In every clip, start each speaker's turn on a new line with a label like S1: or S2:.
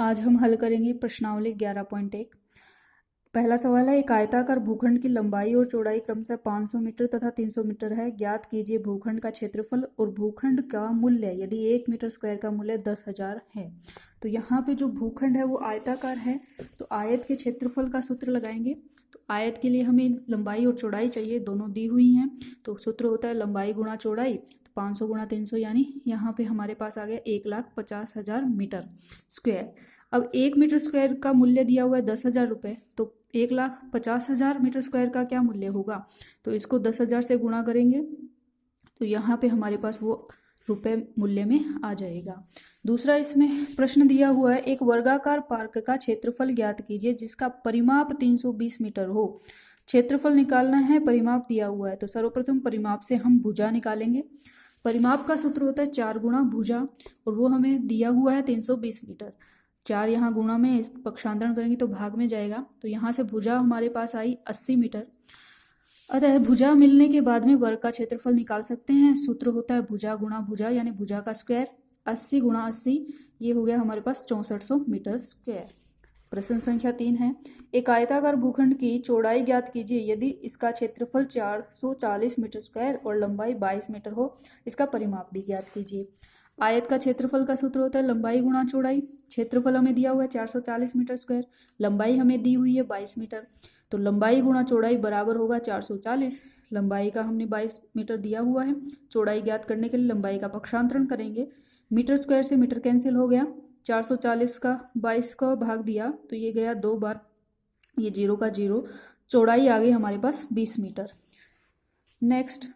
S1: आज हम हल करेंगे प्रश्नावली 11.1। पहला सवाल है, एक आयताकार भूखंड की लंबाई और चौड़ाई क्रमशः 500 मीटर तथा 300 मीटर है। ज्ञात कीजिए भूखंड का क्षेत्रफल और भूखंड का मूल्य यदि 1 मीटर स्क्वायर का मूल्य 10,000 है। तो यहाँ पे जो भूखंड है वो आयताकार है, तो आयत के क्षेत्रफल का सूत्र लगाएंगे। तो आयत के लिए हमें लंबाई और चौड़ाई चाहिए, दोनों दी हुई हैं। तो सूत्र होता है लंबाई गुणा चौड़ाई, तो 500 गुणा 300 यानी यहाँ पे हमारे पास आ गया 1,50,000 मीटर स्क्वायर। अब 1 मीटर स्क्वायर का मूल्य दिया हुआ है 10,000 रुपये, तो 1,50,000 मीटर स्क्वायर का क्या मूल्य होगा। तो इसको 10,000 से गुणा करेंगे तो यहाँ पे हमारे पास वो रुपए मूल्य में आ जाएगा। दूसरा इसमें प्रश्न दिया हुआ है, एक वर्गाकार पार्क का क्षेत्रफल ज्ञात कीजिए जिसका परिमाप 320 मीटर हो। क्षेत्रफल निकालना है, परिमाप दिया हुआ है, तो सर्वप्रथम परिमाप से हम भुजा निकालेंगे। परिमाप का सूत्र होता है 4 गुणा भुजा, और वो हमें दिया हुआ है 320 मीटर। 4 यहाँ गुणा में इस पक्षांतरण करेंगे तो भाग में जाएगा, तो यहाँ से भुजा हमारे पास आई 80 मीटर। अतः भुजा मिलने के बाद में वर्ग का क्षेत्रफल निकाल सकते हैं। सूत्र होता है भुजा गुणा भुजा यानी भुजा का स्क्वायर। 80 गुणा 80 ये हो गया हमारे पास 6400 मीटर स्क्वायर। प्रश्न संख्या 3 है, एक आयताकार भूखंड की चौड़ाई ज्ञात कीजिए यदि इसका क्षेत्रफल 440 मीटर स्क्वायर और लंबाई 22 मीटर हो। इसका परिमाप भी ज्ञात कीजिए। आयत का क्षेत्रफल का सूत्र होता है लंबाई गुणा चौड़ाई। क्षेत्रफल हमें दिया हुआ है 440 मीटर स्क्वायर, लंबाई हमें दी हुई है 22 मीटर, तो लंबाई गुणा चौड़ाई बराबर होगा 440। लंबाई का हमने 22 मीटर दिया हुआ है, चौड़ाई ज्ञात करने के लिए लंबाई का पक्षांतरण करेंगे। मीटर स्क्वायर से मीटर कैंसिल हो गया, 440 का 22 का भाग दिया तो ये गया 2 बार, ये 0 का 0। चौड़ाई आ गई हमारे पास 20 मीटर। नेक्स्ट,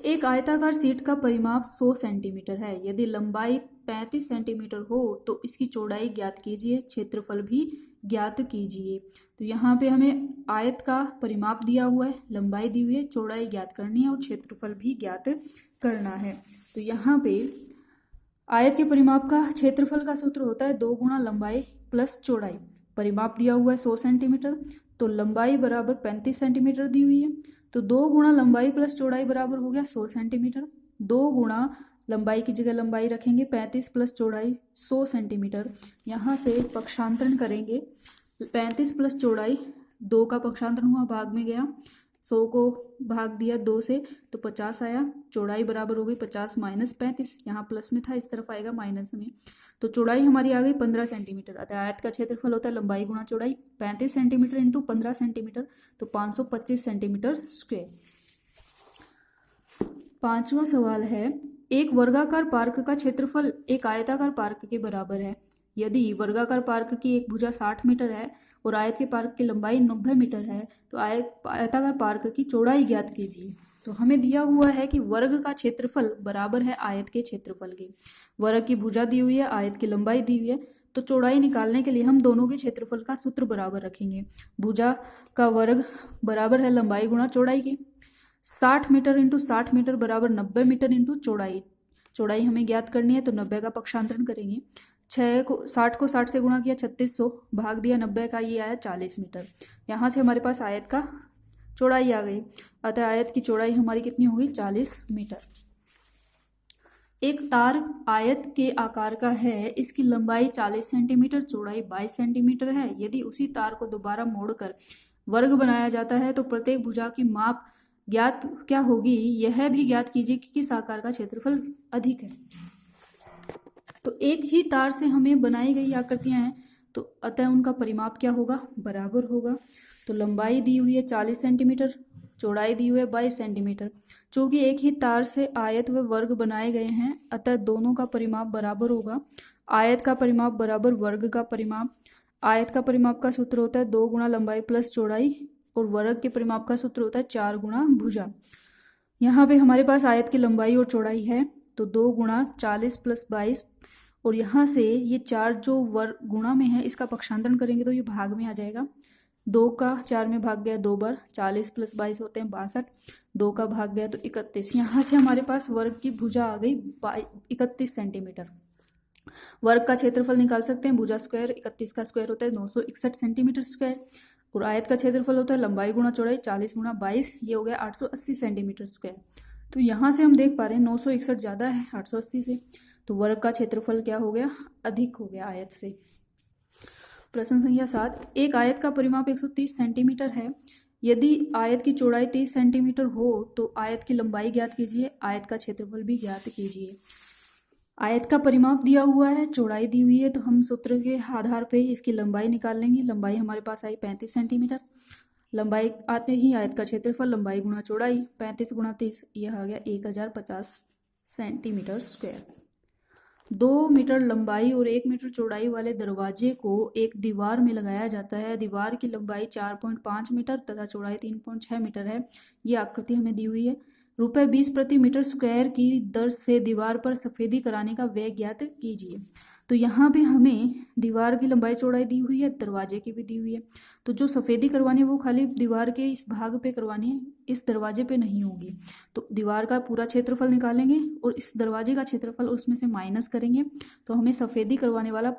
S1: एक आयताकार सीट का परिमाप 100 सेंटीमीटर है। यदि लंबाई 35 सेंटीमीटर हो तो इसकी चौड़ाई ज्ञात कीजिए, क्षेत्रफल भी ज्ञात कीजिए। तो यहाँ पे हमें आयत का परिमाप दिया हुआ है, लंबाई दी हुई है, चौड़ाई ज्ञात करनी है और क्षेत्रफल भी ज्ञात करना है। तो यहाँ पे आयत के परिमाप का क्षेत्रफल का सूत्र होता है 2 गुणा लंबाई प्लस चौड़ाई। परिमाप दिया हुआ है 100 सेंटीमीटर, तो लंबाई बराबर 35 सेंटीमीटर दी हुई है, तो 2 गुणा लंबाई प्लस चौड़ाई बराबर हो गया 100 सेंटीमीटर। 2 गुणा लंबाई की जगह लंबाई रखेंगे 35 प्लस चौड़ाई 100 सेंटीमीटर। यहाँ से पक्षांतरण करेंगे, 35 प्लस चौड़ाई 2 का पक्षांतरण हुआ, भाग में गया, 100 को भाग दिया 2 से तो 50 आया। चौड़ाई बराबर हो गई 50 माइनस 35, यहाँ प्लस में था इस तरफ आएगा माइनस में, तो चौड़ाई हमारी आ गई 15 सेंटीमीटर। अतः आयत का क्षेत्रफल होता है लंबाई गुणा चौड़ाई, 35 सेंटीमीटर इंटू 15 सेंटीमीटर, तो 525 सेंटीमीटर स्क्वायर। पांचवा सवाल है, एक वर्गाकार पार्क का क्षेत्रफल एक आयताकार पार्क के बराबर है। यदि वर्गाकार पार्क की एक भुजा 60 मीटर है और आयत के पार्क की लंबाई 90 मीटर है तो आयताकार पार्क की चौड़ाई ज्ञात कीजिए। तो हमें दिया हुआ है कि वर्ग का क्षेत्रफल बराबर है आयत के क्षेत्रफल के। वर्ग की भुजा दी हुई है, आयत की लंबाई दी हुई है, तो चौड़ाई निकालने के लिए हम दोनों के क्षेत्रफल का सूत्र बराबर रखेंगे। भुजा का वर्ग बराबर है लंबाई गुणा चौड़ाई की। 60 मीटर इंटू 60 मीटर बराबर 90 मीटर इंटू चौड़ाई। चौड़ाई हमें ज्ञात करनी है तो 90 का पक्षांतरण करेंगे। 60 को 60 से गुणा किया 3600, भाग दिया 90 का, ये आया 40 मीटर। यहाँ से हमारे पास आयत का चौड़ाई आ गई, अतः आयत की चौड़ाई हमारी कितनी होगी 40 मीटर। एक तार आयत के आकार का है, इसकी लंबाई 40 सेंटीमीटर, चौड़ाई 22 सेंटीमीटर है। यदि उसी तार को दोबारा मोड़कर वर्ग बनाया जाता है तो प्रत्येक भुजा की माप ज्ञात क्या होगी, यह भी ज्ञात कीजिए कि किस आकार का क्षेत्रफल अधिक है। तो एक ही तार से हमें बनाई गई आकृतियां हैं, तो अतः उनका परिमाप क्या होगा, बराबर होगा। तो लंबाई दी हुई है 40 सेंटीमीटर, चौड़ाई दी हुई है 22 सेंटीमीटर। चूंकि एक ही तार से आयत व वर्ग बनाए गए हैं अतः दोनों का परिमाप बराबर होगा। आयत का परिमाप बराबर वर्ग का परिमाप। आयत का परिमाप का सूत्र होता है 2 गुणा लंबाई प्लस चौड़ाई, और वर्ग के परिमाप का सूत्र होता है 4 गुणा भुजा। यहाँ पे हमारे पास आयत की लंबाई और चौड़ाई है, तो 2 गुणा 40 प्लस 22, और यहाँ से ये 4 जो वर्ग गुणा में है इसका पक्षांतरण करेंगे तो ये भाग में आ जाएगा। 2 का 4 में भाग गया 2 बार, 40 प्लस 22 होते हैं 62, 2 का भाग गया तो 31। यहाँ से हमारे पास वर्ग की भुजा आ गई 31 सेंटीमीटर। वर्ग का क्षेत्रफल निकाल सकते हैं, भुजा स्क्वायर 31 का स्क्वायर होता है 961 सेंटीमीटर स्क्वायर, और आयत का क्षेत्रफल होता है लंबाई गुणा चौड़ाई 40 गुणा 22, ये हो गया 880 सेंटीमीटर स्क्वायर। तो यहाँ से हम देख पा रहे हैं 961 ज़्यादा है 880 से, तो वर्ग का क्षेत्रफल क्या हो गया, अधिक हो गया आयत से। प्रश्न संख्या 7, एक आयत का परिमाप 130 सेंटीमीटर है। यदि आयत की चौड़ाई 30 सेंटीमीटर हो तो आयत की लंबाई ज्ञात कीजिए, आयत का क्षेत्रफल भी ज्ञात कीजिए। आयत का परिमाप दिया हुआ है, चौड़ाई दी हुई है, तो हम सूत्र के आधार पे इसकी लंबाई निकाल लेंगे। लंबाई हमारे पास आई 35 सेंटीमीटर। लंबाई आते ही आयत का क्षेत्रफल, लंबाई गुणा चौड़ाई, 35 गुणा 30, यह आ गया 1050 सेंटीमीटर स्क्वायर। 2 मीटर लंबाई और 1 मीटर चौड़ाई वाले दरवाजे को एक दीवार में लगाया जाता है। दीवार की लंबाई 4.5 मीटर तथा चौड़ाई 3.6 मीटर है। ये आकृति हमें दी हुई है। ₹20 प्रति मीटर स्क्वायर की दर से दीवार पर सफेदी कराने का व्यय ज्ञात कीजिए। तो यहाँ पे हमें दीवार की लंबाई चौड़ाई दी हुई है, दरवाजे की भी दी हुई है। तो जो सफेदी करवानी है वो खाली दीवार के इस भाग पे करवानी है, इस दरवाजे पे नहीं होगी। तो दीवार का पूरा क्षेत्रफल निकालेंगे और इस दरवाजे का क्षेत्रफल उसमें से माइनस करेंगे, तो हमें सफेदी करवाने वाला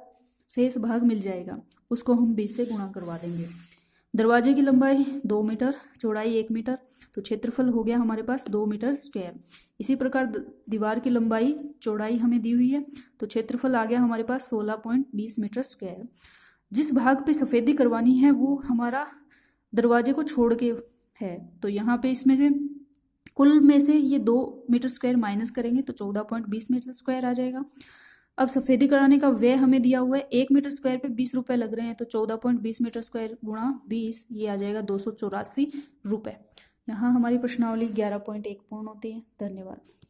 S1: शेष भाग मिल जाएगा, उसको हम 20 से गुणा करवा देंगे। दरवाजे की लंबाई 2 मीटर, चौड़ाई 1 मीटर, तो क्षेत्रफल हो गया हमारे पास 2 मीटर स्क्वायर। इसी प्रकार दीवार की लंबाई चौड़ाई हमें दी हुई है, तो क्षेत्रफल आ गया हमारे पास 16.20 मीटर स्क्वायर। जिस भाग पे सफेदी करवानी है वो हमारा दरवाजे को छोड़ के है, तो यहाँ पे इसमें से कुल में से ये 2 मीटर स्क्वायर माइनस करेंगे तो 14.20 मीटर स्क्वायर आ जाएगा। अब सफेदी कराने का व्यय हमें दिया हुआ है, 1 मीटर स्क्वायर पे 20 रुपए लग रहे हैं, तो 14.20 मीटर स्क्वायर गुणा 20, ये आ जाएगा 284 रुपए। यहाँ हमारी प्रश्नावली 11.1 पूर्ण होती है। धन्यवाद।